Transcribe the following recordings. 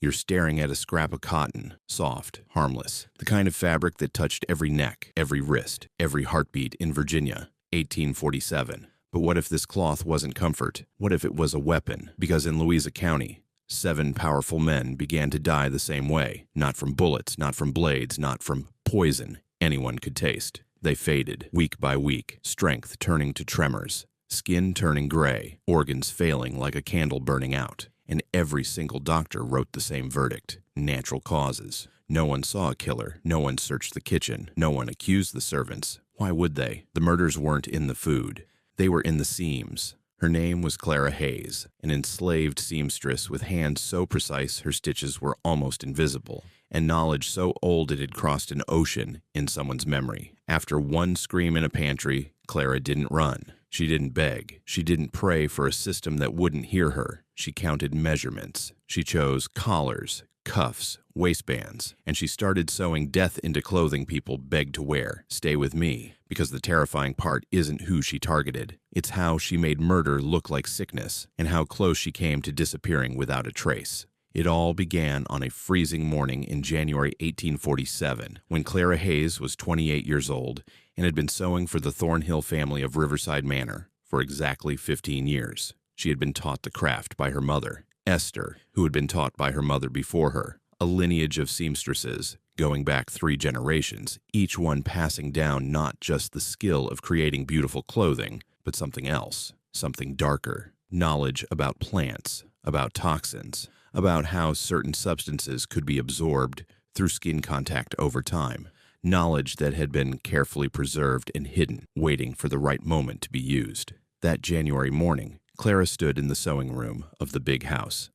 You're staring at a scrap of cotton, soft, harmless, the kind of fabric that touched every neck, every wrist, every heartbeat in Virginia, 1847. But what if this cloth wasn't comfort? What if it was a weapon? Because in Louisa County, 7 powerful men began to die the same way. Not from bullets, not from blades, not from poison anyone could taste. They faded, week by week, strength turning to tremors, skin turning gray, organs failing like a candle burning out. And every single doctor wrote the same verdict: natural causes. No one saw a killer. No one searched the kitchen. No one accused the servants. Why would they? The murders weren't in the food. They were in the seams. Her name was Clara Hayes, an enslaved seamstress with hands so precise her stitches were almost invisible, and knowledge so old it had crossed an ocean in someone's memory. After one scream in a pantry, Clara didn't run. She didn't beg. She didn't pray for a system that wouldn't hear her. She counted measurements. She chose collars, cuffs, waistbands, and she started sewing death into clothing people begged to wear. Stay with me, because the terrifying part isn't who she targeted. It's how she made murder look like sickness, and how close she came to disappearing without a trace. It all began on a freezing morning in January 1847, when Clara Hayes was 28 years old and had been sewing for the Thornhill family of Riverside Manor for exactly 15 years. She had been taught the craft by her mother, Esther, who had been taught by her mother before her, a lineage of seamstresses going back 3 generations, each one passing down not just the skill of creating beautiful clothing, but something else, something darker, knowledge about plants, about toxins, about how certain substances could be absorbed through skin contact over time, knowledge that had been carefully preserved and hidden, waiting for the right moment to be used. That January morning, Clara stood in the sewing room of the big house,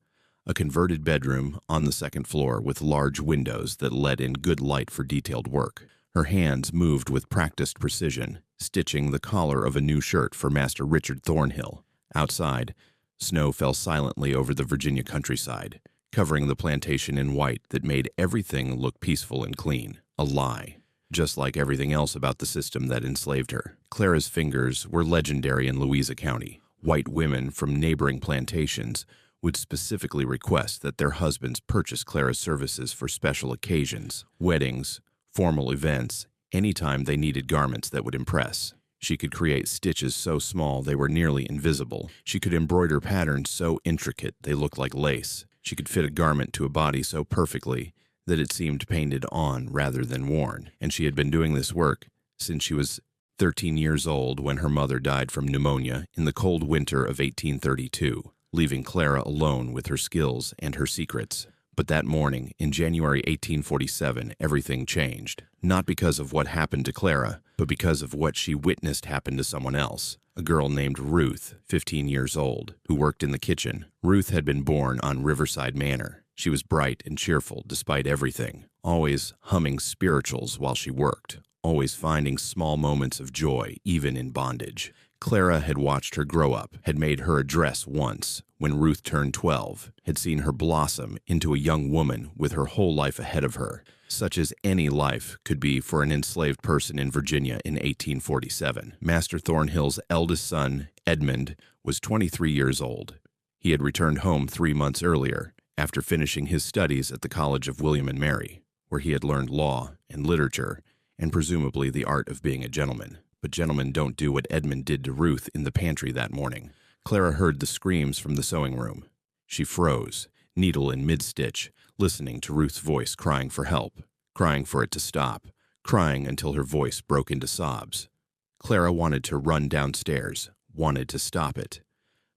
a converted bedroom on the 2nd floor with large windows that let in good light for detailed work. Her hands moved with practiced precision, stitching the collar of a new shirt for Master Richard Thornhill. Outside, snow fell silently over the Virginia countryside, covering the plantation in white that made everything look peaceful and clean. A lie, just like everything else about the system that enslaved her. Clara's fingers were legendary in Louisa County. White women from neighboring plantations would specifically request that their husbands purchase Clara's services for special occasions, weddings, formal events, anytime they needed garments that would impress. She could create stitches so small they were nearly invisible. She could embroider patterns so intricate they looked like lace. She could fit a garment to a body so perfectly that it seemed painted on rather than worn. And she had been doing this work since she was 13 years old when her mother died from pneumonia in the cold winter of 1832, leaving Clara alone with her skills and her secrets. But that morning, in January 1847, everything changed. Not because of what happened to Clara, but because of what she witnessed happen to someone else. A girl named Ruth, 15 years old, who worked in the kitchen. Ruth had been born on Riverside Manor. She was bright and cheerful despite everything, always humming spirituals while she worked, always finding small moments of joy even in bondage. Clara had watched her grow up, had made her a dress once when Ruth turned 12, had seen her blossom into a young woman with her whole life ahead of her, such as any life could be for an enslaved person in Virginia in 1847. Master Thornhill's eldest son, Edmund, was 23 years old. He had returned home 3 months earlier, after finishing his studies at the College of William and Mary, where he had learned law and literature, and presumably the art of being a gentleman. But gentlemen don't do what Edmund did to Ruth in the pantry that morning. Clara heard the screams from the sewing room. She froze, needle in mid-stitch, listening to Ruth's voice crying for help, crying for it to stop, crying until her voice broke into sobs. Clara wanted to run downstairs, wanted to stop it.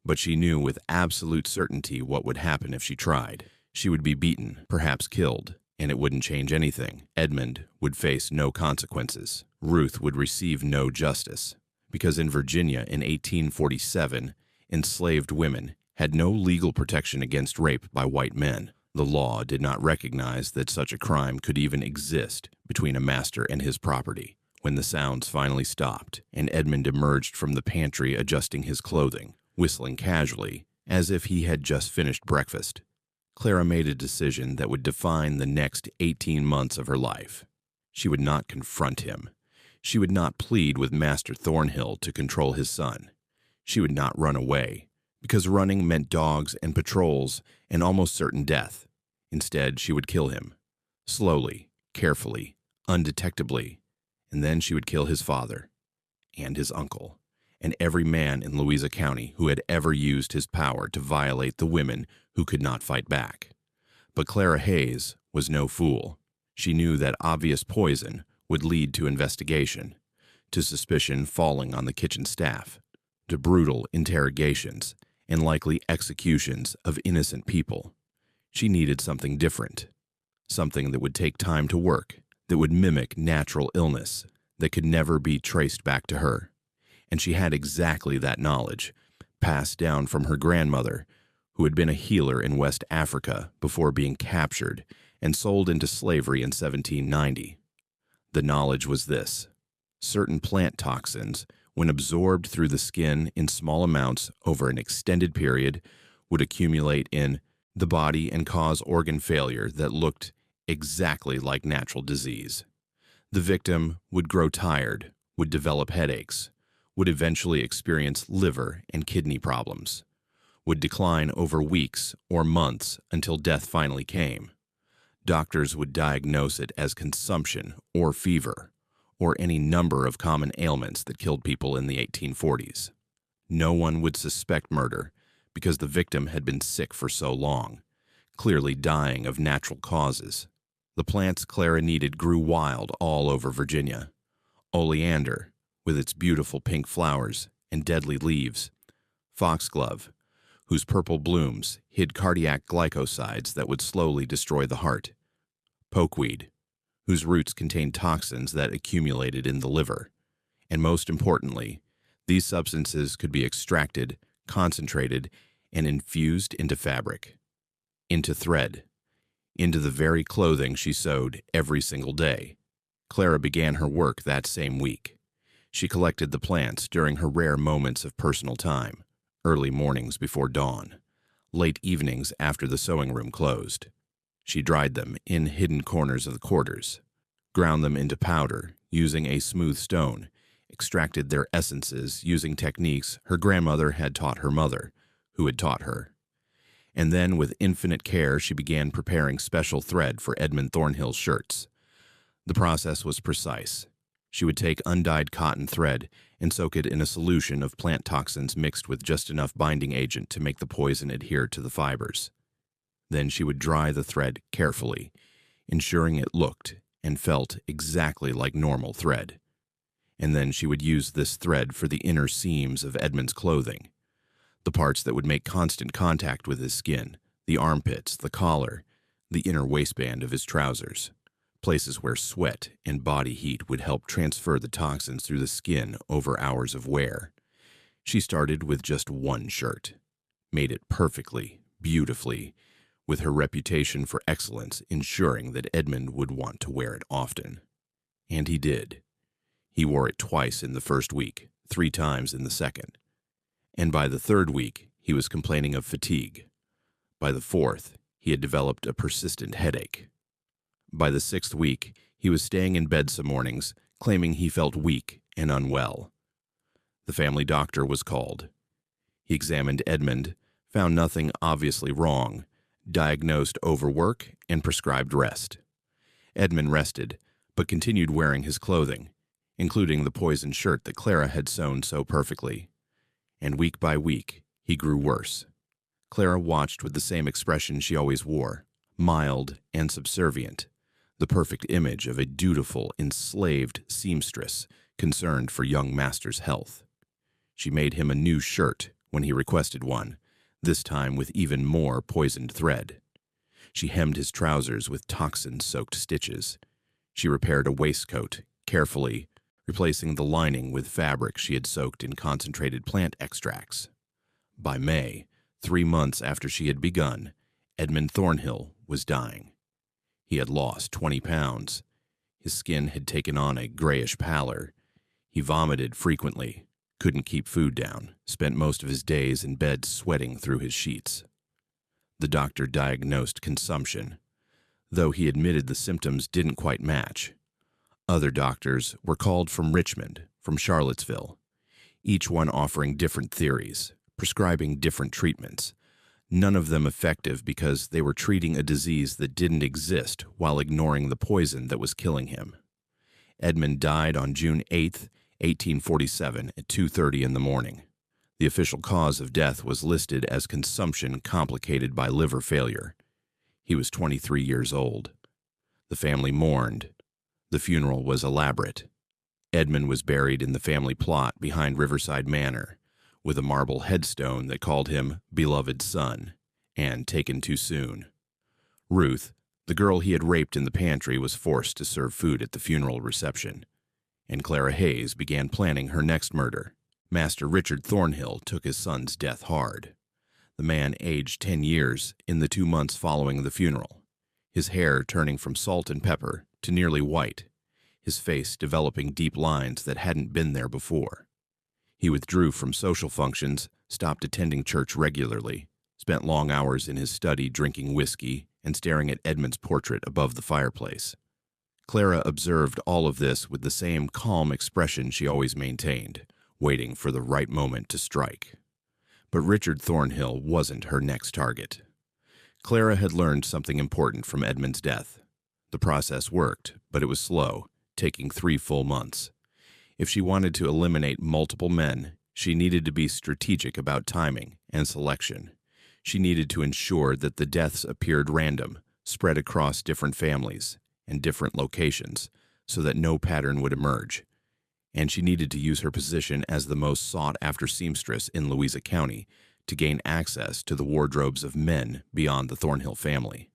But she knew with absolute certainty what would happen if she tried. She would be beaten, perhaps killed, and it wouldn't change anything. Edmund would face no consequences. Ruth would receive no justice. Because in Virginia in 1847, enslaved women had no legal protection against rape by white men. The law did not recognize that such a crime could even exist between a master and his property. When the sounds finally stopped, and Edmund emerged from the pantry adjusting his clothing, whistling casually, as if he had just finished breakfast, Clara made a decision that would define the next 18 months of her life. She would not confront him. She would not plead with Master Thornhill to control his son. She would not run away, because running meant dogs and patrols and almost certain death. Instead, she would kill him, slowly, carefully, undetectably, and then she would kill his father and his uncle, and every man in Louisa County who had ever used his power to violate the women who could not fight back. But Clara Hayes was no fool. She knew that obvious poison would lead to investigation, to suspicion falling on the kitchen staff, to brutal interrogations and likely executions of innocent people. She needed something different, something that would take time to work, that would mimic natural illness, that could never be traced back to her. And she had exactly that knowledge, passed down from her grandmother, who had been a healer in West Africa before being captured and sold into slavery in 1790. The knowledge was this: certain plant toxins, when absorbed through the skin in small amounts over an extended period, would accumulate in the body and cause organ failure that looked exactly like natural disease. The victim would grow tired, would develop headaches, would eventually experience liver and kidney problems, would decline over weeks or months until death finally came. Doctors would diagnose it as consumption or fever, or any number of common ailments that killed people in the 1840s. No one would suspect murder because the victim had been sick for so long, clearly dying of natural causes. The plants Clara needed grew wild all over Virginia. Oleander, with its beautiful pink flowers and deadly leaves. Foxglove, whose purple blooms hid cardiac glycosides that would slowly destroy the heart. Pokeweed, whose roots contained toxins that accumulated in the liver. And most importantly, these substances could be extracted, concentrated, and infused into fabric, into thread, into the very clothing she sewed every single day. Clara began her work that same week. She collected the plants during her rare moments of personal time, early mornings before dawn, late evenings after the sewing room closed. She dried them in hidden corners of the quarters, ground them into powder using a smooth stone, extracted their essences using techniques her grandmother had taught her mother, who had taught her. And then, with infinite care, she began preparing special thread for Edmund Thornhill's shirts. The process was precise. She would take undyed cotton thread and soak it in a solution of plant toxins mixed with just enough binding agent to make the poison adhere to the fibers. Then she would dry the thread carefully, ensuring it looked and felt exactly like normal thread. And then she would use this thread for the inner seams of Edmund's clothing, the parts that would make constant contact with his skin, the armpits, the collar, the inner waistband of his trousers, places where sweat and body heat would help transfer the toxins through the skin over hours of wear. She started with just one shirt, made it perfectly, beautifully, with her reputation for excellence ensuring that Edmund would want to wear it often. And he did. He wore it twice in the first week, 3 times in the second. And by the 3rd week, he was complaining of fatigue. By the 4th, he had developed a persistent headache. By the 6th week, he was staying in bed some mornings, claiming he felt weak and unwell. The family doctor was called. He examined Edmund, found nothing obviously wrong, diagnosed overwork, and prescribed rest. Edmund rested, but continued wearing his clothing, including the poisoned shirt that Clara had sewn so perfectly. And week by week, he grew worse. Clara watched with the same expression she always wore, mild and subservient, the perfect image of a dutiful, enslaved seamstress concerned for young master's health. She made him a new shirt when he requested one, this time with even more poisoned thread. She hemmed his trousers with toxin-soaked stitches. She repaired a waistcoat, carefully replacing the lining with fabric she had soaked in concentrated plant extracts. By May, 3 months after she had begun, Edmund Thornhill was dying. He had lost 20 pounds. His skin had taken on a grayish pallor. He vomited frequently, couldn't keep food down, spent most of his days in bed sweating through his sheets. The doctor diagnosed consumption, though he admitted the symptoms didn't quite match. Other doctors were called from Richmond, from Charlottesville, each one offering different theories, prescribing different treatments. none of them effective because they were treating a disease that didn't exist while ignoring the poison that was killing him. Edmund died on June 8, 1847 at 2:30 in the morning. The official cause of death was listed as consumption complicated by liver failure. He was 23 years old. The family mourned. The funeral was elaborate. Edmund was buried in the family plot behind Riverside Manor, with a marble headstone that called him beloved son and taken too soon. Ruth, the girl he had raped in the pantry, was forced to serve food at the funeral reception, and Clara Hayes began planning her next murder. Master Richard Thornhill took his son's death hard. The man aged 10 years in the 2 months following the funeral, his hair turning from salt and pepper to nearly white, his face developing deep lines that hadn't been there before. He withdrew from social functions, stopped attending church regularly, spent long hours in his study drinking whiskey and staring at Edmund's portrait above the fireplace. Clara observed all of this with the same calm expression she always maintained, waiting for the right moment to strike. But Richard Thornhill wasn't her next target. Clara had learned something important from Edmund's death. The process worked, but it was slow, taking 3 full months. If she wanted to eliminate multiple men, she needed to be strategic about timing and selection. She needed to ensure that the deaths appeared random, spread across different families and different locations, so that no pattern would emerge. And she needed to use her position as the most sought-after seamstress in Louisa County to gain access to the wardrobes of men beyond the Thornhill family.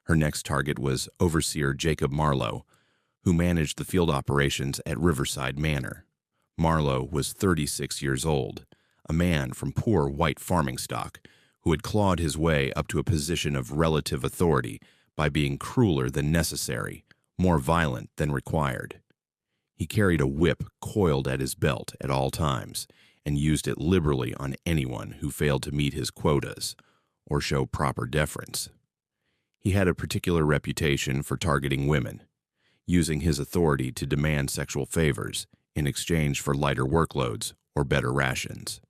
Her next target was overseer Jacob Marlowe, who managed the field operations at Riverside Manor. Marlowe was 36 years old, a man from poor white farming stock who had clawed his way up to a position of relative authority by being crueler than necessary, more violent than required. He carried a whip coiled at his belt at all times and used it liberally on anyone who failed to meet his quotas or show proper deference. He had a particular reputation for targeting women, using his authority to demand sexual favors in exchange for lighter workloads or better rations.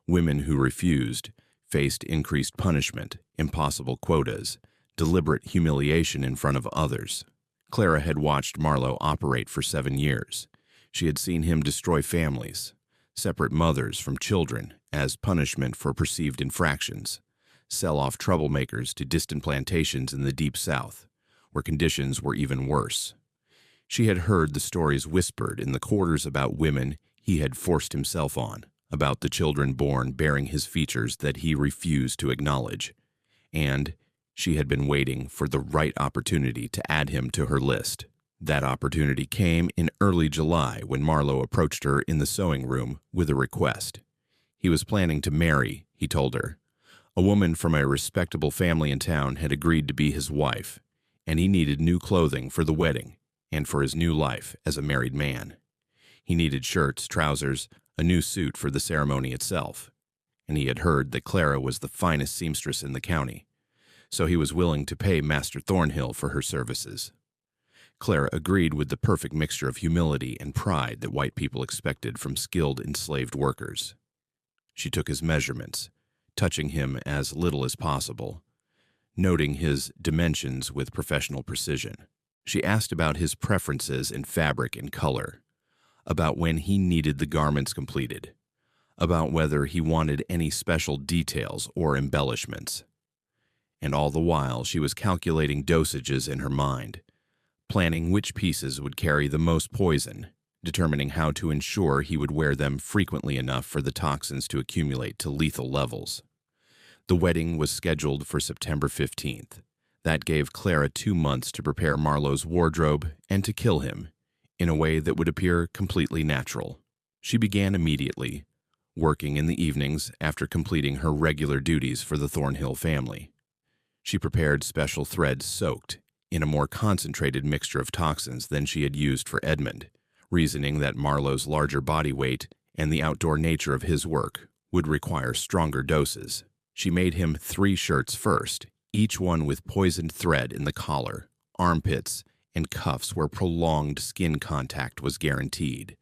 Women who refused faced increased punishment, impossible quotas, deliberate humiliation in front of others. Clara had watched Marlowe operate for 7 years. She had seen him destroy families, separate mothers from children as punishment for perceived infractions, sell off troublemakers to distant plantations in the Deep South, where conditions were even worse. She had heard the stories whispered in the quarters about women he had forced himself on, about the children born bearing his features that he refused to acknowledge, and she had been waiting for the right opportunity to add him to her list. That opportunity came in early July when Marlowe approached her in the sewing room with a request. He was planning to marry, he told her. A woman from a respectable family in town had agreed to be his wife, and he needed new clothing for the wedding and for his new life as a married man. He needed shirts, trousers, a new suit for the ceremony itself, and he had heard that Clara was the finest seamstress in the county, so he was willing to pay Master Thornhill for her services. Clara agreed with the perfect mixture of humility and pride that white people expected from skilled enslaved workers. She took his measurements, touching him as little as possible, noting his dimensions with professional precision. She asked about his preferences in fabric and color, about when he needed the garments completed, about whether he wanted any special details or embellishments. And all the while she was calculating dosages in her mind, planning which pieces would carry the most poison, determining how to ensure he would wear them frequently enough for the toxins to accumulate to lethal levels. The wedding was scheduled for September 15th. That gave Clara 2 months to prepare Marlowe's wardrobe and to kill him in a way that would appear completely natural. She began immediately, working in the evenings after completing her regular duties for the Thornhill family. She prepared special threads soaked in a more concentrated mixture of toxins than she had used for Edmund, reasoning that Marlowe's larger body weight and the outdoor nature of his work would require stronger doses. She made him 3 shirts first, each one with poisoned thread in the collar, armpits, and cuffs where prolonged skin contact was guaranteed.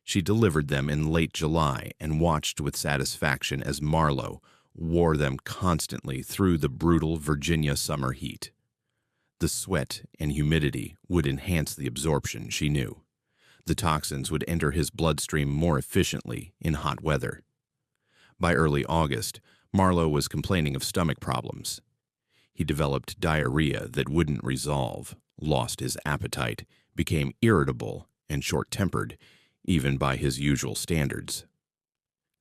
She delivered them in late July and watched with satisfaction as Marlowe, wore them constantly through the brutal Virginia summer heat. The sweat and humidity would enhance the absorption, she knew. The toxins would enter his bloodstream more efficiently in hot weather. By early August, Marlowe was complaining of stomach problems. He developed diarrhea that wouldn't resolve, lost his appetite, became irritable and short-tempered, even by his usual standards.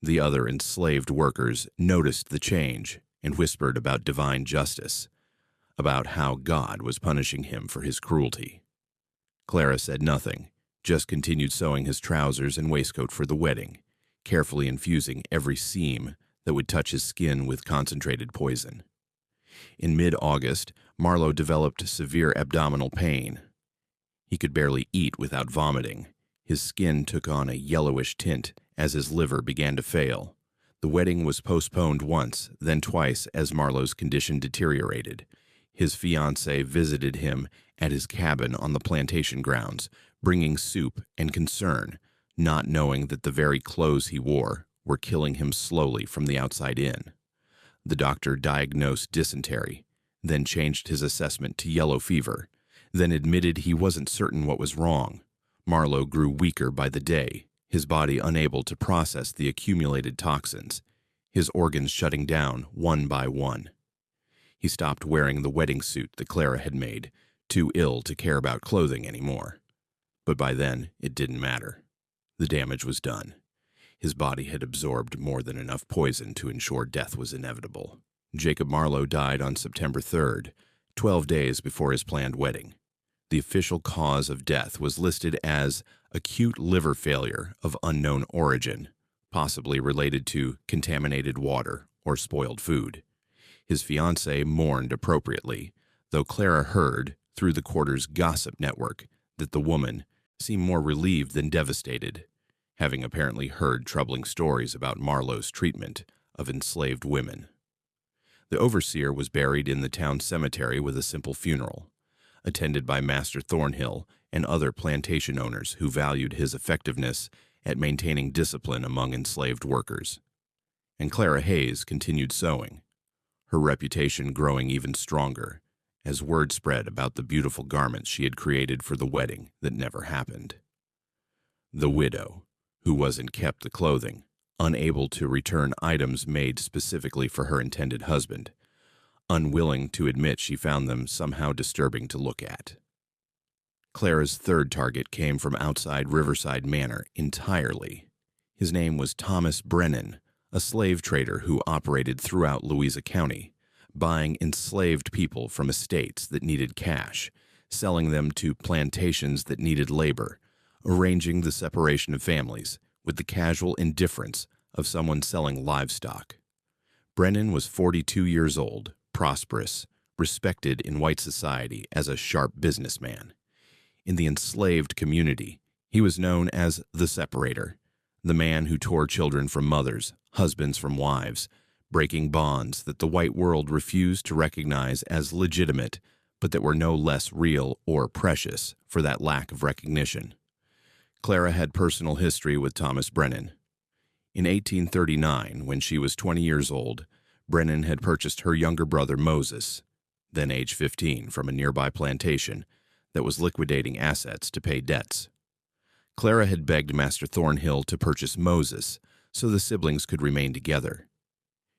The other enslaved workers noticed the change and whispered about divine justice, about how God was punishing him for his cruelty. Clara said nothing, just continued sewing his trousers and waistcoat for the wedding, carefully infusing every seam that would touch his skin with concentrated poison. In mid-August, Marlowe developed severe abdominal pain. He could barely eat without vomiting. His skin took on a yellowish tint as his liver began to fail. The wedding was postponed once, then twice as Marlowe's condition deteriorated. His fiancée visited him at his cabin on the plantation grounds, bringing soup and concern, not knowing that the very clothes he wore were killing him slowly from the outside in. The doctor diagnosed dysentery, then changed his assessment to yellow fever, then admitted he wasn't certain what was wrong. Marlowe grew weaker by the day, his body unable to process the accumulated toxins, his organs shutting down one by one. He stopped wearing the wedding suit that Clara had made, too ill to care about clothing anymore. But by then, it didn't matter. The damage was done. His body had absorbed more than enough poison to ensure death was inevitable. Jacob Marlowe died on September 3rd, 12 days before his planned wedding. The official cause of death was listed as acute liver failure of unknown origin, possibly related to contaminated water or spoiled food. His fiancée mourned appropriately, though Clara heard, through the quarter's gossip network, that the woman seemed more relieved than devastated, having apparently heard troubling stories about Marlowe's treatment of enslaved women. The overseer was buried in the town cemetery with a simple funeral, attended by Master Thornhill and other plantation owners who valued his effectiveness at maintaining discipline among enslaved workers. And Clara Hayes continued sewing, her reputation growing even stronger as word spread about the beautiful garments she had created for the wedding that never happened. The widow, who wasn't kept the clothing, unable to return items made specifically for her intended husband, unwilling to admit she found them somehow disturbing to look at. Clara's third target came from outside Riverside Manor entirely. His name was Thomas Brennan, a slave trader who operated throughout Louisa County, buying enslaved people from estates that needed cash, selling them to plantations that needed labor, arranging the separation of families with the casual indifference of someone selling livestock. Brennan was 42 years old, prosperous, respected in white society as a sharp businessman. In the enslaved community, he was known as the separator, the man who tore children from mothers, husbands from wives, breaking bonds that the white world refused to recognize as legitimate, but that were no less real or precious for that lack of recognition. Clara had personal history with Thomas Brennan. In 1839, when she was 20 years old, Brennan had purchased her younger brother Moses, then age 15, from a nearby plantation that was liquidating assets to pay debts. Clara had begged Master Thornhill to purchase Moses so the siblings could remain together.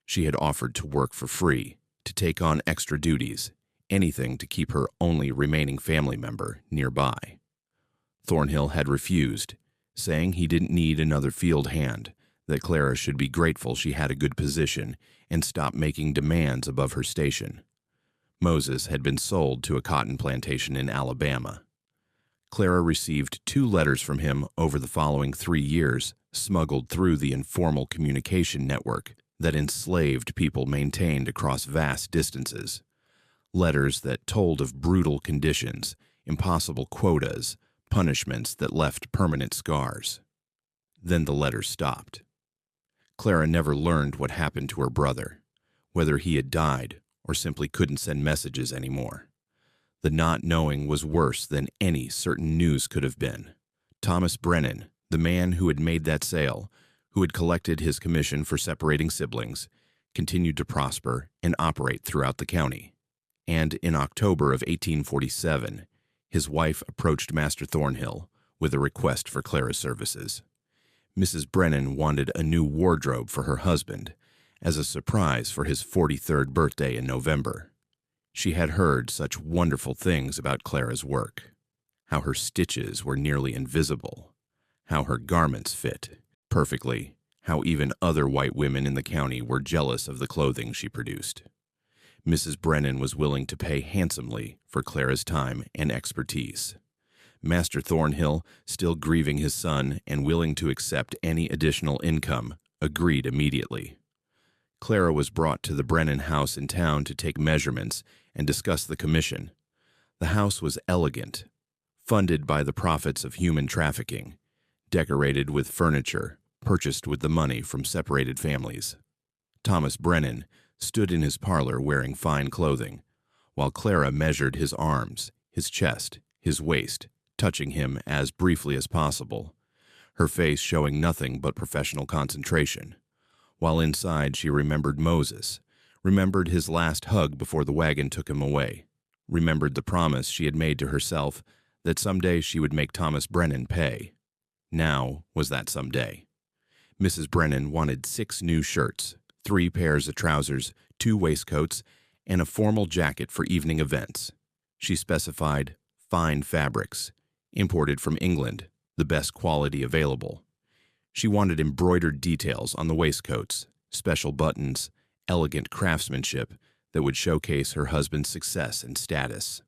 She had offered to work for free, to take on extra duties, anything to keep her only remaining family member nearby. Thornhill had refused, saying he didn't need another field hand, that Clara should be grateful she had a good position and stop making demands above her station. Moses had been sold to a cotton plantation in Alabama. Clara received 2 letters from him over the following 3 years, smuggled through the informal communication network that enslaved people maintained across vast distances. Letters that told of brutal conditions, impossible quotas, punishments that left permanent scars. Then the letters stopped. Clara never learned what happened to her brother, whether he had died or simply couldn't send messages anymore. The not knowing was worse than any certain news could have been. Thomas Brennan, the man who had made that sale, who had collected his commission for separating siblings, continued to prosper and operate throughout the county. And in October of 1847, his wife approached Master Thornhill with a request for Clara's services. Mrs. Brennan wanted a new wardrobe for her husband as a surprise for his 43rd birthday in November. She had heard such wonderful things about Clara's work, how her stitches were nearly invisible, how her garments fit perfectly, how even other white women in the county were jealous of the clothing she produced. Mrs. Brennan was willing to pay handsomely for Clara's time and expertise. Master Thornhill, still grieving his son and willing to accept any additional income, agreed immediately. Clara was brought to the Brennan house in town to take measurements and discuss the commission. The house was elegant, funded by the profits of human trafficking, decorated with furniture purchased with the money from separated families. Thomas Brennan stood in his parlor wearing fine clothing, while Clara measured his arms, his chest, his waist, touching him as briefly as possible, her face showing nothing but professional concentration. While inside, she remembered Moses, remembered his last hug before the wagon took him away, remembered the promise she had made to herself that someday she would make Thomas Brennan pay. Now was that someday. Mrs. Brennan wanted 6 new shirts, 3 pairs of trousers, 2 waistcoats, and a formal jacket for evening events. She specified fine fabrics, imported from England, the best quality available. She wanted embroidered details on the waistcoats, special buttons, elegant craftsmanship that would showcase her husband's success and status.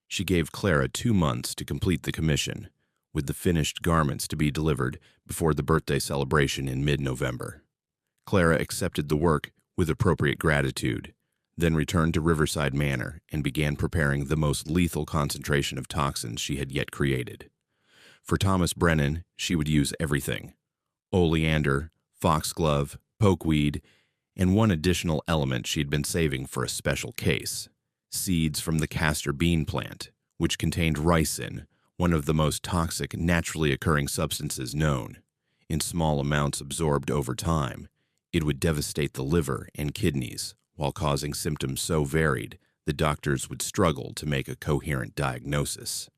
She gave Clara 2 months to complete the commission, with the finished garments to be delivered before the birthday celebration in mid-November. Clara accepted the work with appropriate gratitude, then returned to Riverside Manor and began preparing the most lethal concentration of toxins she had yet created. For Thomas Brennan, she would use everything: oleander, foxglove, pokeweed, and one additional element she had been saving for a special case: seeds from the castor bean plant, which contained ricin, one of the most toxic naturally occurring substances known. In small amounts absorbed over time, it would devastate the liver and kidneys, while causing symptoms so varied that doctors would struggle to make a coherent diagnosis.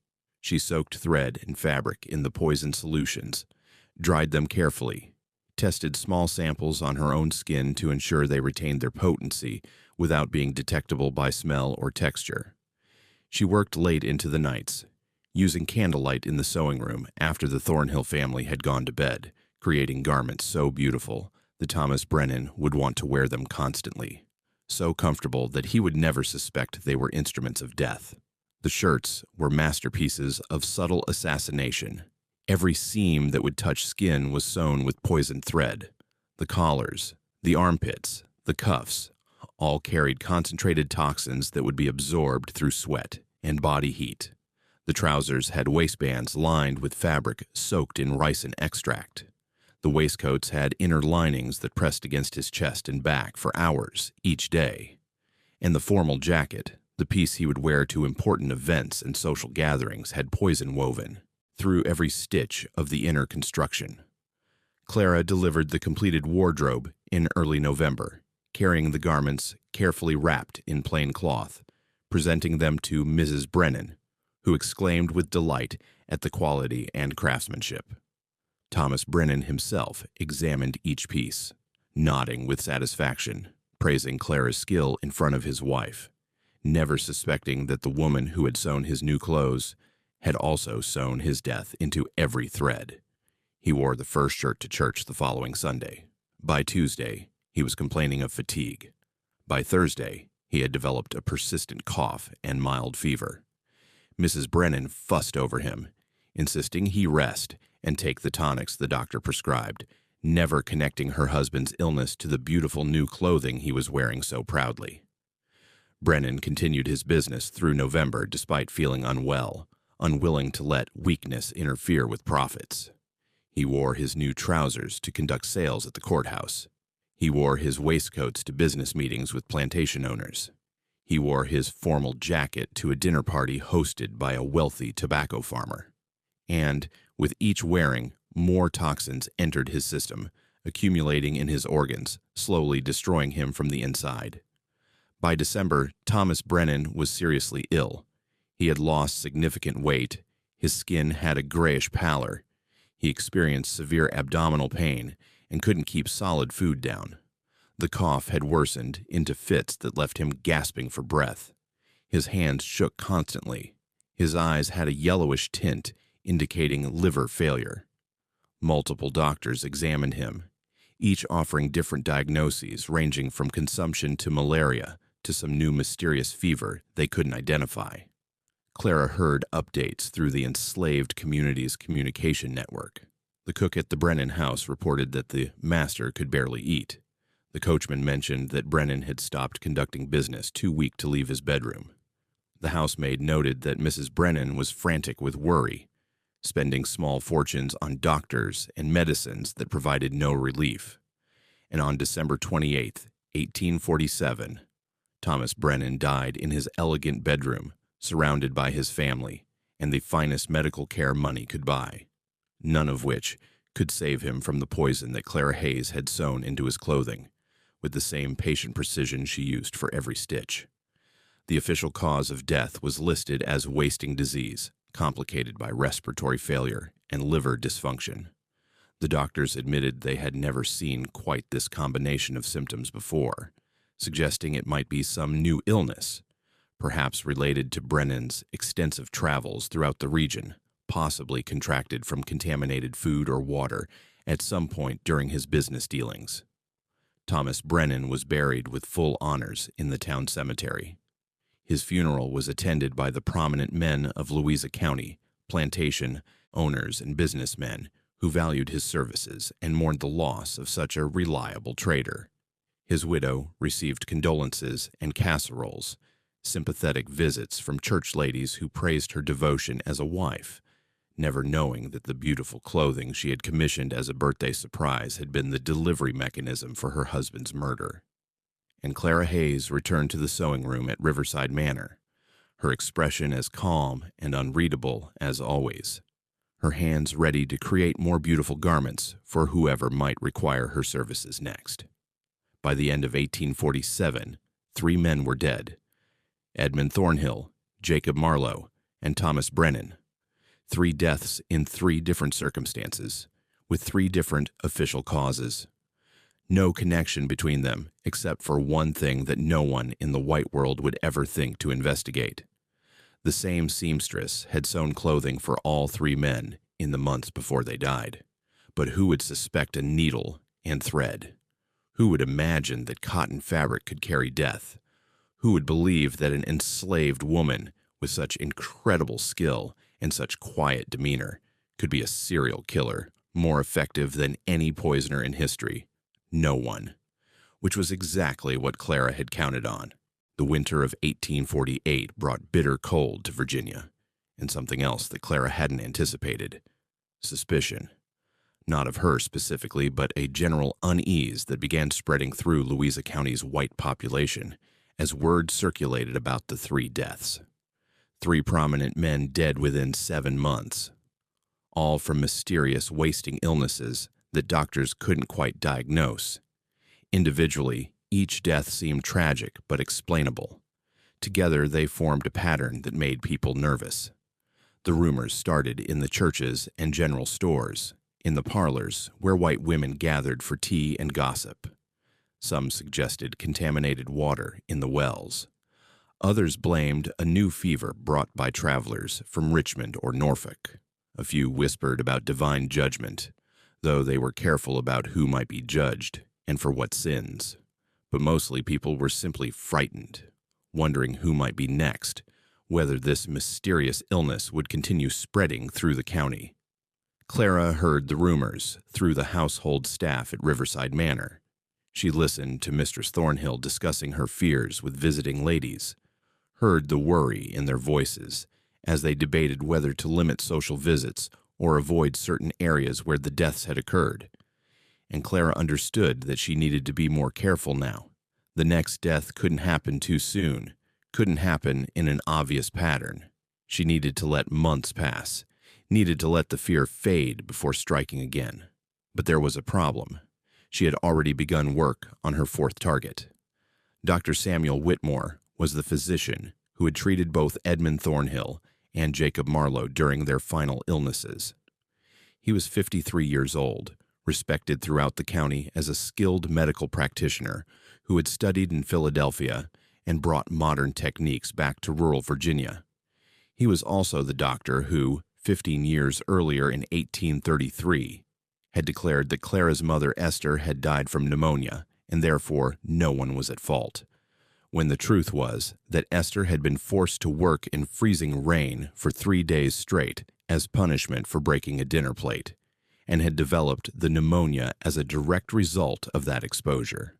She soaked thread and fabric in the poison solutions, dried them carefully, tested small samples on her own skin to ensure they retained their potency without being detectable by smell or texture. She worked late into the nights, using candlelight in the sewing room after the Thornhill family had gone to bed, creating garments so beautiful that Thomas Brennan would want to wear them constantly, so comfortable that he would never suspect they were instruments of death. The shirts were masterpieces of subtle assassination. Every seam that would touch skin was sewn with poisoned thread. The collars, the armpits, the cuffs, all carried concentrated toxins that would be absorbed through sweat and body heat. The trousers had waistbands lined with fabric soaked in ricin extract. The waistcoats had inner linings that pressed against his chest and back for hours each day. And the formal jacket, the piece he would wear to important events and social gatherings, had poison woven through every stitch of the inner construction. Clara delivered the completed wardrobe in early November, carrying the garments carefully wrapped in plain cloth, presenting them to Mrs. Brennan, who exclaimed with delight at the quality and craftsmanship. Thomas Brennan himself examined each piece, nodding with satisfaction, praising Clara's skill in front of his wife, never suspecting that the woman who had sewn his new clothes had also sewn his death into every thread. He wore the first shirt to church the following Sunday. By Tuesday, he was complaining of fatigue. By Thursday, he had developed a persistent cough and mild fever. Mrs. Brennan fussed over him, insisting he rest and take the tonics the doctor prescribed, never connecting her husband's illness to the beautiful new clothing he was wearing so proudly. Brennan continued his business through November despite feeling unwell, unwilling to let weakness interfere with profits. He wore his new trousers to conduct sales at the courthouse. He wore his waistcoats to business meetings with plantation owners. He wore his formal jacket to a dinner party hosted by a wealthy tobacco farmer. And, with each wearing, more toxins entered his system, accumulating in his organs, slowly destroying him from the inside. By December, Thomas Brennan was seriously ill. He had lost significant weight. His skin had a grayish pallor. He experienced severe abdominal pain and couldn't keep solid food down. The cough had worsened into fits that left him gasping for breath. His hands shook constantly. His eyes had a yellowish tint, indicating liver failure. Multiple doctors examined him, each offering different diagnoses ranging from consumption to malaria to some new mysterious fever they couldn't identify. Clara heard updates through the enslaved community's communication network. The cook at the Brennan house reported that the master could barely eat. The coachman mentioned that Brennan had stopped conducting business, too weak to leave his bedroom. The housemaid noted that Mrs. Brennan was frantic with worry, spending small fortunes on doctors and medicines that provided no relief. And on December 28, 1847, Thomas Brennan died in his elegant bedroom, surrounded by his family and the finest medical care money could buy, none of which could save him from the poison that Clara Hayes had sewn into his clothing, with the same patient precision she used for every stitch. The official cause of death was listed as wasting disease, complicated by respiratory failure and liver dysfunction. The doctors admitted they had never seen quite this combination of symptoms before, suggesting it might be some new illness, perhaps related to Brennan's extensive travels throughout the region, possibly contracted from contaminated food or water at some point during his business dealings. Thomas Brennan was buried with full honors in the town cemetery. His funeral was attended by the prominent men of Louisa County, plantation owners and businessmen who valued his services and mourned the loss of such a reliable trader. His widow received condolences and casseroles, sympathetic visits from church ladies who praised her devotion as a wife, never knowing that the beautiful clothing she had commissioned as a birthday surprise had been the delivery mechanism for her husband's murder. And Clara Hayes returned to the sewing room at Riverside Manor, her expression as calm and unreadable as always, her hands ready to create more beautiful garments for whoever might require her services next. By the end of 1847, 3 men were dead: Edmund Thornhill, Jacob Marlowe, and Thomas Brennan. 3 deaths in 3 different circumstances, with 3 different official causes. No connection between them, except for one thing that no one in the white world would ever think to investigate. The same seamstress had sewn clothing for all 3 men in the months before they died. But who would suspect a needle and thread? Who would imagine that cotton fabric could carry death? Who would believe that an enslaved woman with such incredible skill and such quiet demeanor could be a serial killer, more effective than any poisoner in history? No one. Which was exactly what Clara had counted on. The winter of 1848 brought bitter cold to Virginia, and something else that Clara hadn't anticipated: suspicion. Not of her specifically, but a general unease that began spreading through Louisa County's white population as word circulated about the 3 deaths. 3 prominent men dead within 7 months, all from mysterious wasting illnesses that doctors couldn't quite diagnose. Individually, each death seemed tragic but explainable. Together, they formed a pattern that made people nervous. The rumors started in the churches and general stores, in the parlors where white women gathered for tea and gossip. Some suggested contaminated water in the wells. Others blamed a new fever brought by travelers from Richmond or Norfolk. A few whispered about divine judgment, though they were careful about who might be judged and for what sins. But mostly people were simply frightened, wondering who might be next, whether this mysterious illness would continue spreading through the county. Clara heard the rumors through the household staff at Riverside Manor. She listened to Mistress Thornhill discussing her fears with visiting ladies, heard the worry in their voices as they debated whether to limit social visits or avoid certain areas where the deaths had occurred. And Clara understood that she needed to be more careful now. The next death couldn't happen too soon, couldn't happen in an obvious pattern. She needed to let months pass, needed to let the fear fade before striking again. But there was a problem. She had already begun work on her fourth target. Dr. Samuel Whitmore was the physician who had treated both Edmund Thornhill and Jacob Marlowe during their final illnesses. He was 53 years old, respected throughout the county as a skilled medical practitioner who had studied in Philadelphia and brought modern techniques back to rural Virginia. He was also the doctor who, 15 years earlier in 1833, had declared that Clara's mother Esther had died from pneumonia, and therefore no one was at fault, when the truth was that Esther had been forced to work in freezing rain for 3 days straight as punishment for breaking a dinner plate, and had developed the pneumonia as a direct result of that exposure.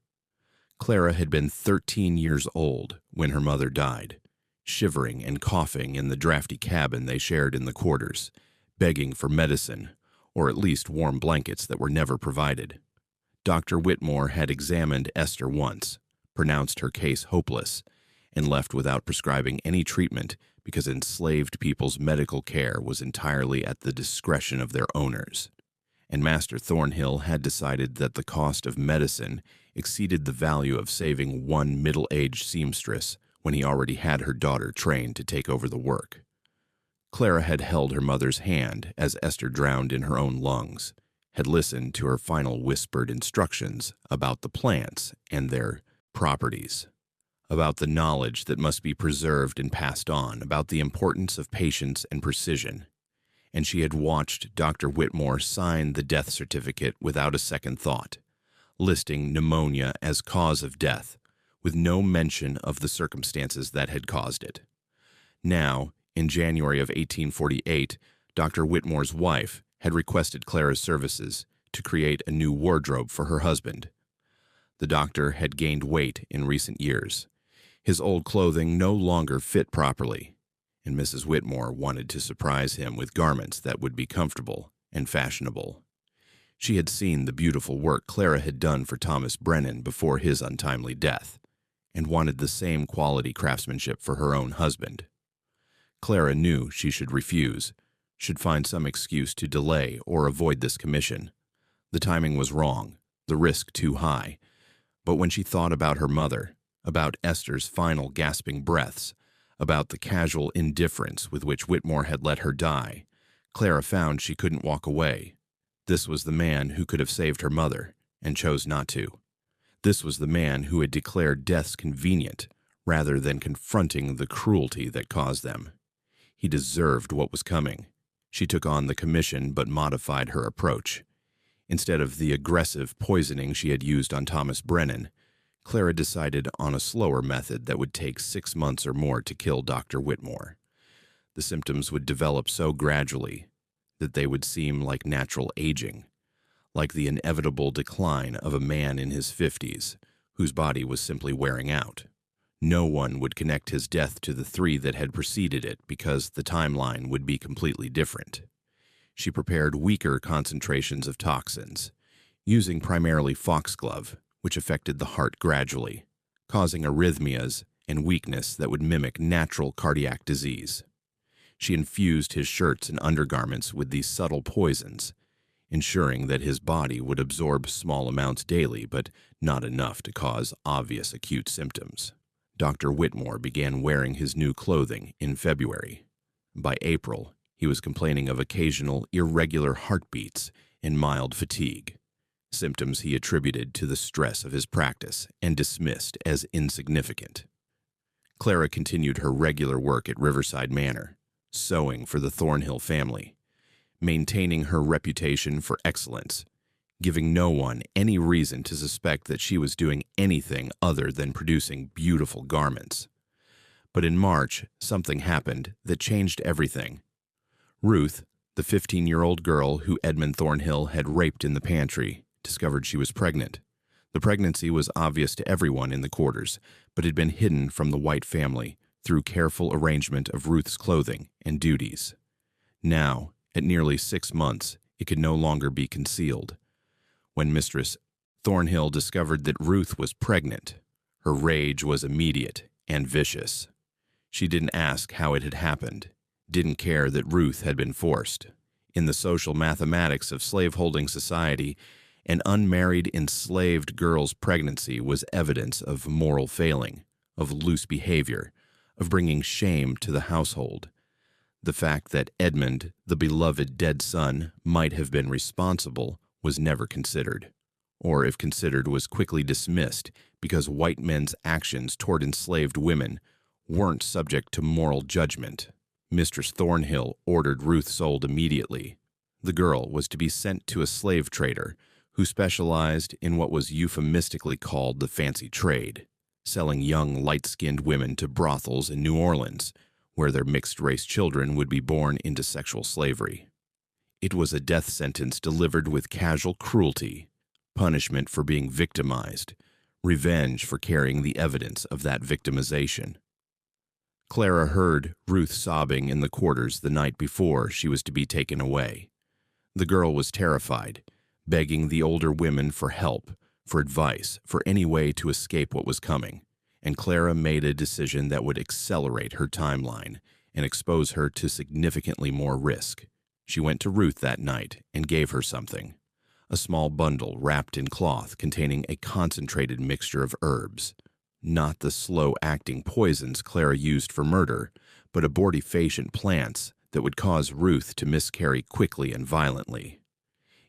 Clara had been 13 years old when her mother died, shivering and coughing in the drafty cabin they shared in the quarters, begging for medicine, or at least warm blankets that were never provided. Dr. Whitmore had examined Esther once, pronounced her case hopeless, and left without prescribing any treatment because enslaved people's medical care was entirely at the discretion of their owners. And Master Thornhill had decided that the cost of medicine exceeded the value of saving one middle-aged seamstress when he already had her daughter trained to take over the work. Clara had held her mother's hand as Esther drowned in her own lungs, had listened to her final whispered instructions about the plants and their properties, about the knowledge that must be preserved and passed on, about the importance of patience and precision, and she had watched Dr. Whitmore sign the death certificate without a second thought, listing pneumonia as cause of death, with no mention of the circumstances that had caused it. Now, in January of 1848, Dr. Whitmore's wife had requested Clara's services to create a new wardrobe for her husband. The doctor had gained weight in recent years. His old clothing no longer fit properly, and Mrs. Whitmore wanted to surprise him with garments that would be comfortable and fashionable. She had seen the beautiful work Clara had done for Thomas Brennan before his untimely death, and wanted the same quality craftsmanship for her own husband. Clara knew she should refuse, should find some excuse to delay or avoid this commission. The timing was wrong, the risk too high. But when she thought about her mother, about Esther's final gasping breaths, about the casual indifference with which Whitmore had let her die, Clara found she couldn't walk away. This was the man who could have saved her mother, and chose not to. This was the man who had declared deaths convenient, rather than confronting the cruelty that caused them. He deserved what was coming. She took on the commission but modified her approach. Instead of the aggressive poisoning she had used on Thomas Brennan, Clara decided on a slower method that would take 6 months or more to kill Dr. Whitmore. The symptoms would develop so gradually that they would seem like natural aging, like the inevitable decline of a man in his 50s, whose body was simply wearing out. No one would connect his death to the 3 that had preceded it because the timeline would be completely different. She prepared weaker concentrations of toxins, using primarily foxglove, which affected the heart gradually, causing arrhythmias and weakness that would mimic natural cardiac disease. She infused his shirts and undergarments with these subtle poisons, ensuring that his body would absorb small amounts daily but not enough to cause obvious acute symptoms. Dr. Whitmore began wearing his new clothing in February. By April, he was complaining of occasional irregular heartbeats and mild fatigue, symptoms he attributed to the stress of his practice and dismissed as insignificant. Clara continued her regular work at Riverside Manor, sewing for the Thornhill family, maintaining her reputation for excellence, giving no one any reason to suspect that she was doing anything other than producing beautiful garments. But in March, something happened that changed everything. Ruth, the 15-year-old girl who Edmund Thornhill had raped in the pantry, discovered she was pregnant. The pregnancy was obvious to everyone in the quarters, but had been hidden from the White family through careful arrangement of Ruth's clothing and duties. Now, at nearly 6 months, it could no longer be concealed. When Mistress Thornhill discovered that Ruth was pregnant, her rage was immediate and vicious. She didn't ask how it had happened, didn't care that Ruth had been forced. In the social mathematics of slaveholding society, An unmarried enslaved girl's pregnancy was evidence of moral failing, of loose behavior, of bringing shame to the household. The fact that Edmund, the beloved dead son, might have been responsible was never considered, or if considered was quickly dismissed because white men's actions toward enslaved women weren't subject to moral judgment. Mistress Thornhill ordered Ruth sold immediately. The girl was to be sent to a slave trader who specialized in what was euphemistically called the fancy trade, selling young, light-skinned women to brothels in New Orleans, where their mixed-race children would be born into sexual slavery. It was a death sentence delivered with casual cruelty, punishment for being victimized, revenge for carrying the evidence of that victimization. Clara heard Ruth sobbing in the quarters the night before she was to be taken away. The girl was terrified, begging the older women for help, for advice, for any way to escape what was coming, and Clara made a decision that would accelerate her timeline and expose her to significantly more risk. She went to Ruth that night and gave her something, a small bundle wrapped in cloth containing a concentrated mixture of herbs. Not the slow-acting poisons Clara used for murder, but abortifacient plants that would cause Ruth to miscarry quickly and violently.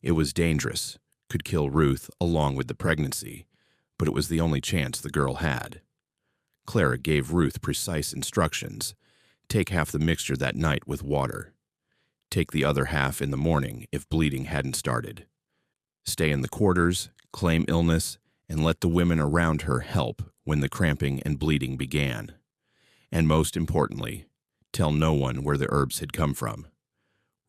It was dangerous, could kill Ruth along with the pregnancy, but it was the only chance the girl had. Clara gave Ruth precise instructions. Take half the mixture that night with water. Take the other half in the morning if bleeding hadn't started. Stay in the quarters, claim illness, and let the women around her help when the cramping and bleeding began. And most importantly, tell no one where the herbs had come from.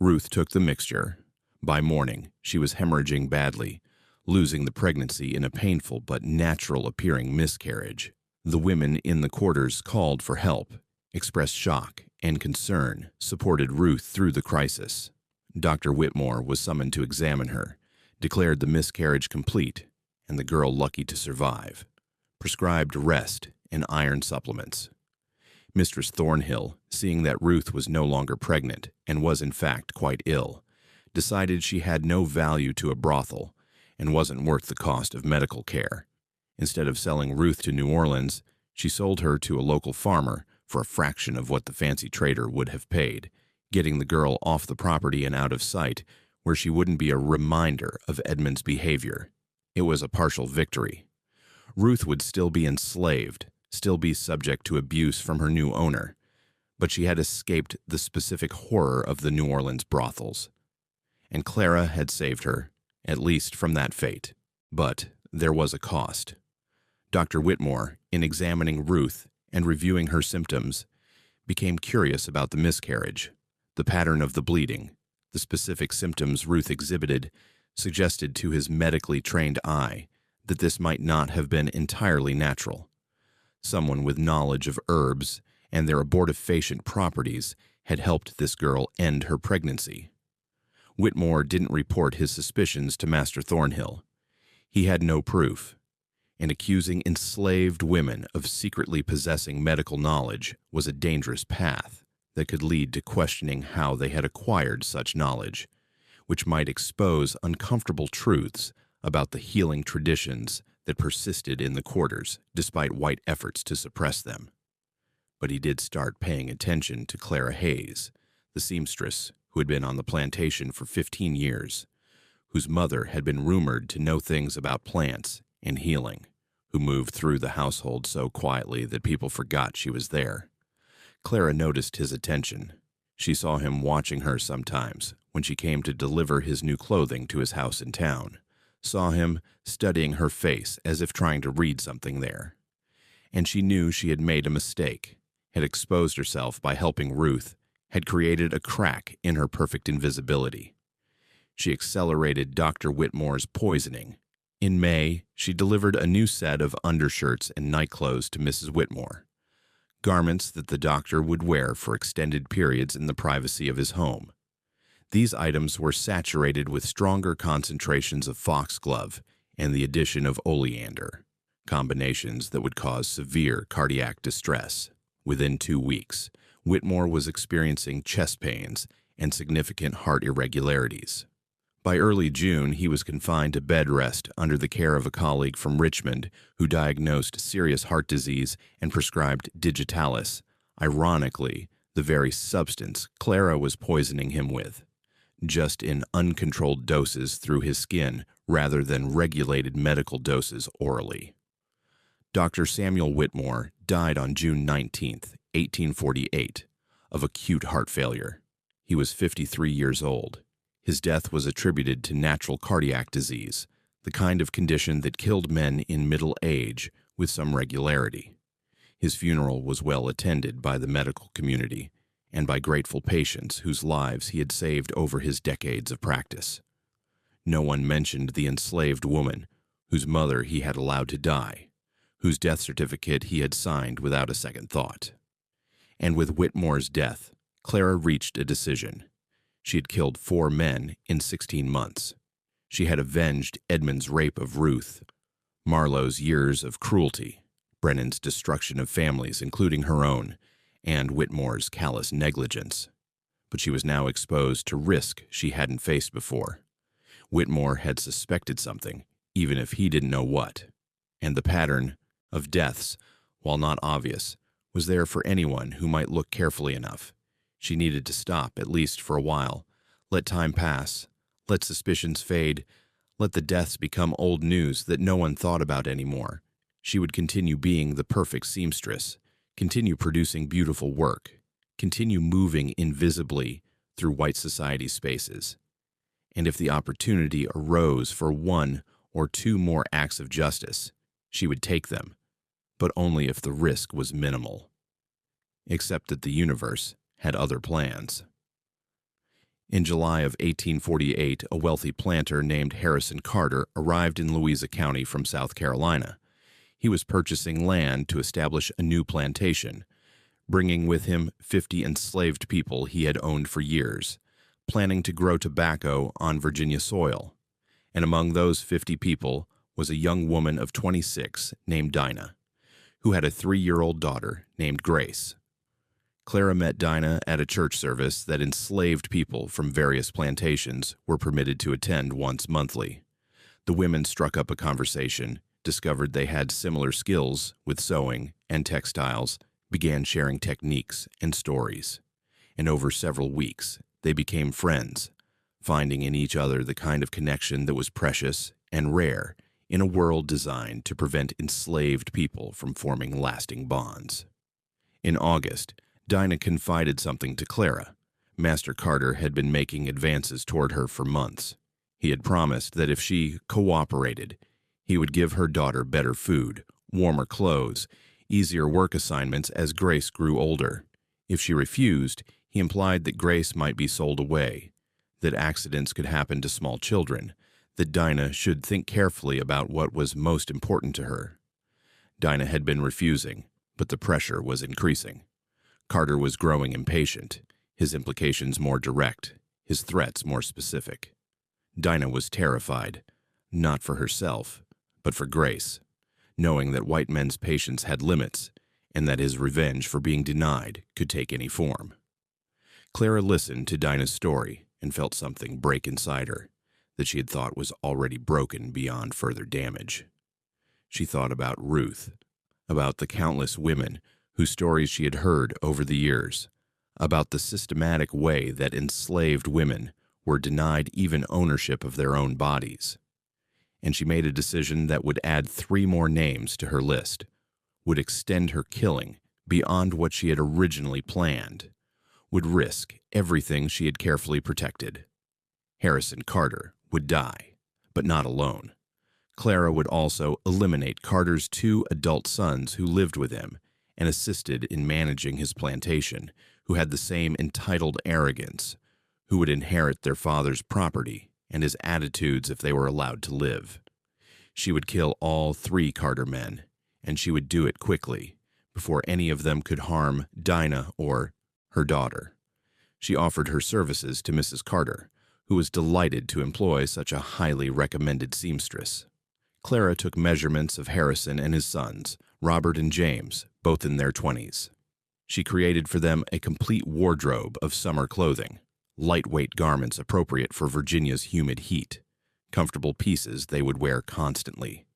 Ruth took the mixture. By morning, she was hemorrhaging badly, losing the pregnancy in a painful but natural-appearing miscarriage. The women in the quarters called for help, expressed shock and concern, supported Ruth through the crisis. Dr. Whitmore was summoned to examine her, declared the miscarriage complete, and the girl lucky to survive. Prescribed rest and iron supplements. Mistress Thornhill, seeing that Ruth was no longer pregnant and was in fact quite ill, decided she had no value to a brothel and wasn't worth the cost of medical care. Instead of selling Ruth to New Orleans, she sold her to a local farmer for a fraction of what the fancy trader would have paid, getting the girl off the property and out of sight, where she wouldn't be a reminder of Edmund's behavior. It was a partial victory. Ruth would still be enslaved, still be subject to abuse from her new owner, but she had escaped the specific horror of the New Orleans brothels. And Clara had saved her, at least from that fate. But there was a cost. Dr. Whitmore, in examining Ruth and reviewing her symptoms, became curious about the miscarriage. The pattern of the bleeding, the specific symptoms Ruth exhibited, suggested to his medically trained eye that this might not have been entirely natural. Someone with knowledge of herbs and their abortifacient properties had helped this girl end her pregnancy. Whitmore didn't report his suspicions to Master Thornhill. He had no proof, and accusing enslaved women of secretly possessing medical knowledge was a dangerous path that could lead to questioning how they had acquired such knowledge, which might expose uncomfortable truths about the healing traditions that persisted in the quarters despite white efforts to suppress them. But he did start paying attention to Clara Hayes, the seamstress who had been on the plantation for 15 years, whose mother had been rumored to know things about plants and healing, who moved through the household so quietly that people forgot she was there. Clara noticed his attention. She saw him watching her sometimes when she came to deliver his new clothing to his house in town, saw him studying her face as if trying to read something there. And she knew she had made a mistake, had exposed herself by helping Ruth, had created a crack in her perfect invisibility. She accelerated Dr. Whitmore's poisoning. In May, she delivered a new set of undershirts and nightclothes to Mrs. Whitmore, garments that the doctor would wear for extended periods in the privacy of his home. These items were saturated with stronger concentrations of foxglove and the addition of oleander, combinations that would cause severe cardiac distress. Within 2 weeks, Whitmore was experiencing chest pains and significant heart irregularities. By early June, he was confined to bed rest under the care of a colleague from Richmond who diagnosed serious heart disease and prescribed digitalis, ironically, the very substance Clara was poisoning him with, just in uncontrolled doses through his skin rather than regulated medical doses orally. Dr. Samuel Whitmore died on June 19, 1848, of acute heart failure. He was 53 years old. His death was attributed to natural cardiac disease, the kind of condition that killed men in middle age with some regularity. His funeral was well attended by the medical community and by grateful patients whose lives he had saved over his decades of practice. No one mentioned the enslaved woman whose mother he had allowed to die, whose death certificate he had signed without a second thought. And with Whitmore's death, Clara reached a decision. She had killed 4 men in 16 months. She had avenged Edmund's rape of Ruth, Marlowe's years of cruelty, Brennan's destruction of families, including her own, and Whitmore's callous negligence. But she was now exposed to risk she hadn't faced before. Whitmore had suspected something, even if he didn't know what. And the pattern of deaths, while not obvious, was there for anyone who might look carefully enough. She needed to stop, at least for a while, let time pass, let suspicions fade, let the deaths become old news that no one thought about anymore. She would continue being the perfect seamstress, continue producing beautiful work, continue moving invisibly through white society spaces. And if the opportunity arose for 1 or 2 more acts of justice, she would take them, but only if the risk was minimal. Except that the universe had other plans. In July of 1848, a wealthy planter named Harrison Carter arrived in Louisa County from South Carolina. He was purchasing land to establish a new plantation, bringing with him 50 enslaved people he had owned for years, planning to grow tobacco on Virginia soil. And among those 50 people was a young woman of 26 named Dinah, who had a 3-year-old daughter named Grace. Clara met Dinah at a church service that enslaved people from various plantations were permitted to attend once monthly. The women struck up a conversation, discovered they had similar skills with sewing and textiles, began sharing techniques and stories. And over several weeks, they became friends, finding in each other the kind of connection that was precious and rare in a world designed to prevent enslaved people from forming lasting bonds. In August, Dinah confided something to Clara. Master Carter had been making advances toward her for months. He had promised that if she cooperated, he would give her daughter better food, warmer clothes, easier work assignments as Grace grew older. If she refused, he implied that Grace might be sold away, that accidents could happen to small children, that Dinah should think carefully about what was most important to her. Dinah had been refusing, but the pressure was increasing. Carter was growing impatient, his implications more direct, his threats more specific. Dinah was terrified, not for herself, but for Grace, knowing that white men's patience had limits and that his revenge for being denied could take any form. Clara listened to Dinah's story and felt something break inside her that she had thought was already broken beyond further damage. She thought about Ruth, about the countless women whose stories she had heard over the years, about the systematic way that enslaved women were denied even ownership of their own bodies. And she made a decision that would add 3 more names to her list, would extend her killing beyond what she had originally planned, would risk everything she had carefully protected. Harrison Carter would die, but not alone. Clara would also eliminate Carter's 2 adult sons who lived with him and assisted in managing his plantation, who had the same entitled arrogance, who would inherit their father's property and his attitudes if they were allowed to live. She would kill all 3 Carter men, and she would do it quickly, before any of them could harm Dinah or her daughter. She offered her services to Mrs. Carter, who was delighted to employ such a highly recommended seamstress. Clara took measurements of Harrison and his sons, Robert and James, both in their 20s. She created for them a complete wardrobe of summer clothing, lightweight garments appropriate for Virginia's humid heat, comfortable pieces they would wear constantly.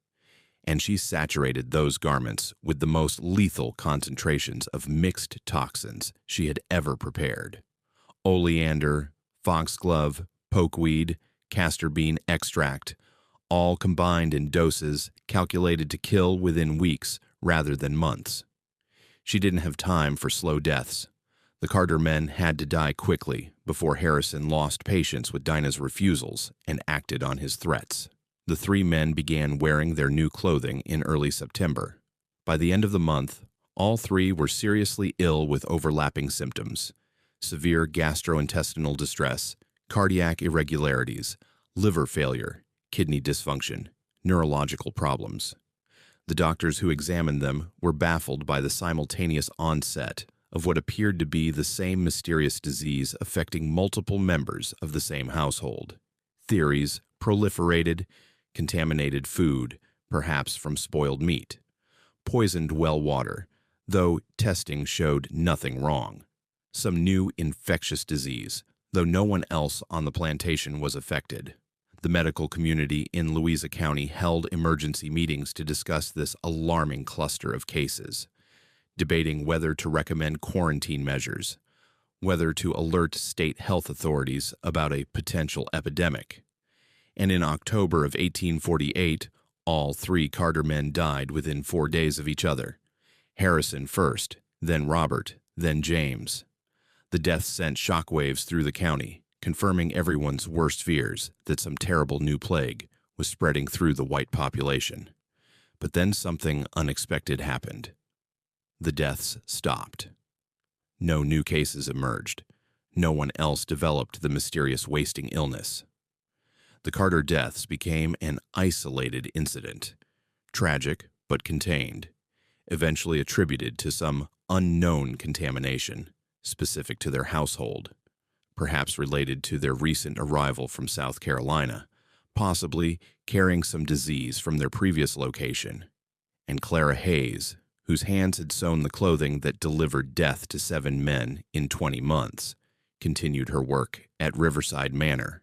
And she saturated those garments with the most lethal concentrations of mixed toxins she had ever prepared. Oleander, foxglove, pokeweed, castor bean extract, all combined in doses calculated to kill within weeks rather than months. She didn't have time for slow deaths. The Carter men had to die quickly before Harrison lost patience with Dinah's refusals and acted on his threats. The three men began wearing their new clothing in early September. By the end of the month, all three were seriously ill with overlapping symptoms: severe gastrointestinal distress, cardiac irregularities, liver failure, kidney dysfunction, neurological problems. The doctors who examined them were baffled by the simultaneous onset of what appeared to be the same mysterious disease affecting multiple members of the same household. Theories proliferated: contaminated food, perhaps from spoiled meat; poisoned well water, though testing showed nothing wrong; some new infectious disease, though no one else on the plantation was affected. The medical community in Louisa County held emergency meetings to discuss this alarming cluster of cases, debating whether to recommend quarantine measures, whether to alert state health authorities about a potential epidemic. And in October of 1848, all three Carter men died within 4 days of each other. Harrison first, then Robert, then James. The deaths sent shockwaves through the county, confirming everyone's worst fears that some terrible new plague was spreading through the white population. But then something unexpected happened. The deaths stopped. No new cases emerged. No one else developed the mysterious wasting illness. The Carter deaths became an isolated incident, tragic but contained, eventually attributed to some unknown contamination specific to their household, perhaps related to their recent arrival from South Carolina, possibly carrying some disease from their previous location. And Clara Hayes, whose hands had sewn the clothing that delivered death to 7 men in 20 months, continued her work at Riverside Manor,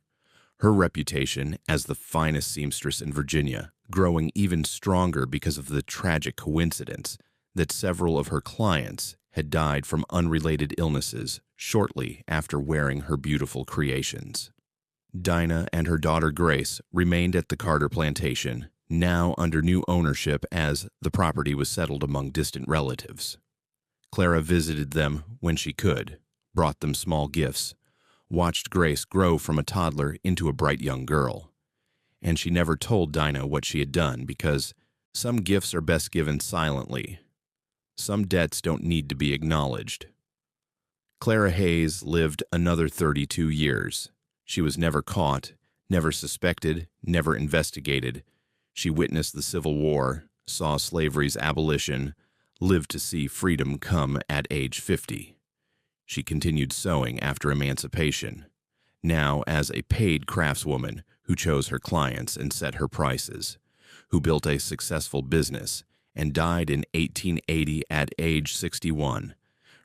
her reputation as the finest seamstress in Virginia growing even stronger because of the tragic coincidence that several of her clients had died from unrelated illnesses shortly after wearing her beautiful creations. Dinah and her daughter Grace remained at the Carter plantation, now under new ownership as the property was settled among distant relatives. Clara visited them when she could, brought them small gifts, watched Grace grow from a toddler into a bright young girl. And she never told Dinah what she had done because some gifts are best given silently. Some debts don't need to be acknowledged. Clara Hayes lived another 32 years. She was never caught, never suspected, never investigated. She witnessed the Civil War, saw slavery's abolition, lived to see freedom come at age 50. She continued sewing after emancipation, now as a paid craftswoman who chose her clients and set her prices, who built a successful business and died in 1880 at age 61,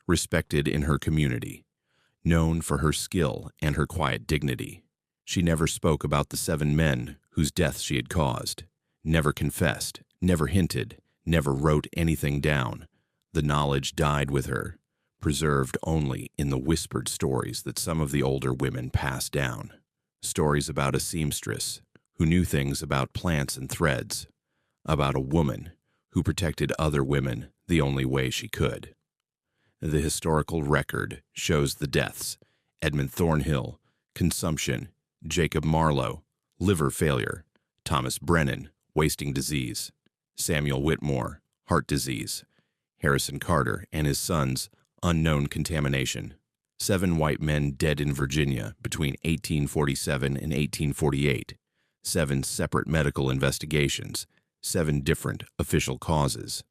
respected in her community, known for her skill and her quiet dignity. She never spoke about the 7 men whose deaths she had caused, never confessed, never hinted, never wrote anything down. The knowledge died with her, preserved only in the whispered stories that some of the older women passed down. Stories about a seamstress who knew things about plants and threads, about a woman who protected other women the only way she could. The historical record shows the deaths: Edmund Thornhill, consumption; Jacob Marlowe, liver failure; Thomas Brennan, wasting disease; Samuel Whitmore, heart disease; Harrison Carter and his sons, unknown contamination; 7 white men dead in Virginia between 1847 and 1848, 7 separate medical investigations, 7 different official causes.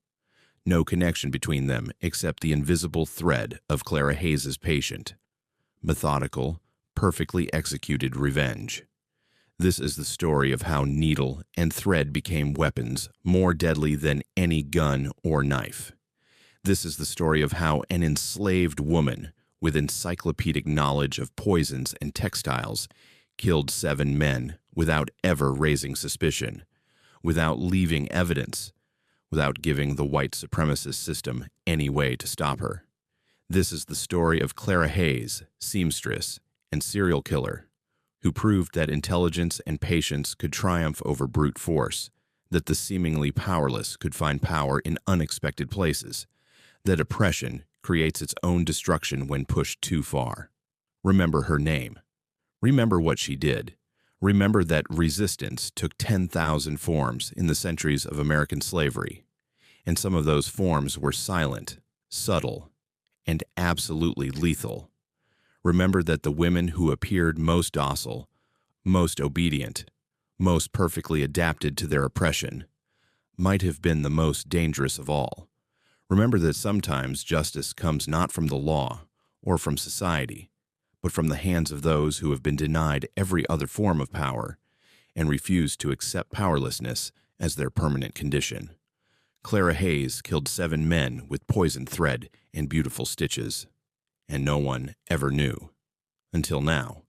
No connection between them except the invisible thread of Clara Hayes's patient. Methodical, perfectly executed revenge. This is the story of how needle and thread became weapons more deadly than any gun or knife. This is the story of how an enslaved woman with encyclopedic knowledge of poisons and textiles, killed 7 men without ever raising suspicion, without leaving evidence, without giving the white supremacist system any way to stop her. This is the story of Clara Hayes, seamstress and serial killer, who proved that intelligence and patience could triumph over brute force, that the seemingly powerless could find power in unexpected places, that oppression creates its own destruction when pushed too far. Remember her name. Remember what she did. Remember that resistance took 10,000 forms in the centuries of American slavery, and some of those forms were silent, subtle, and absolutely lethal. Remember that the women who appeared most docile, most obedient, most perfectly adapted to their oppression, might have been the most dangerous of all. Remember that sometimes justice comes not from the law or from society, but from the hands of those who have been denied every other form of power and refuse to accept powerlessness as their permanent condition. Clara Hayes killed 7 men with poisoned thread and beautiful stitches, and no one ever knew, until now.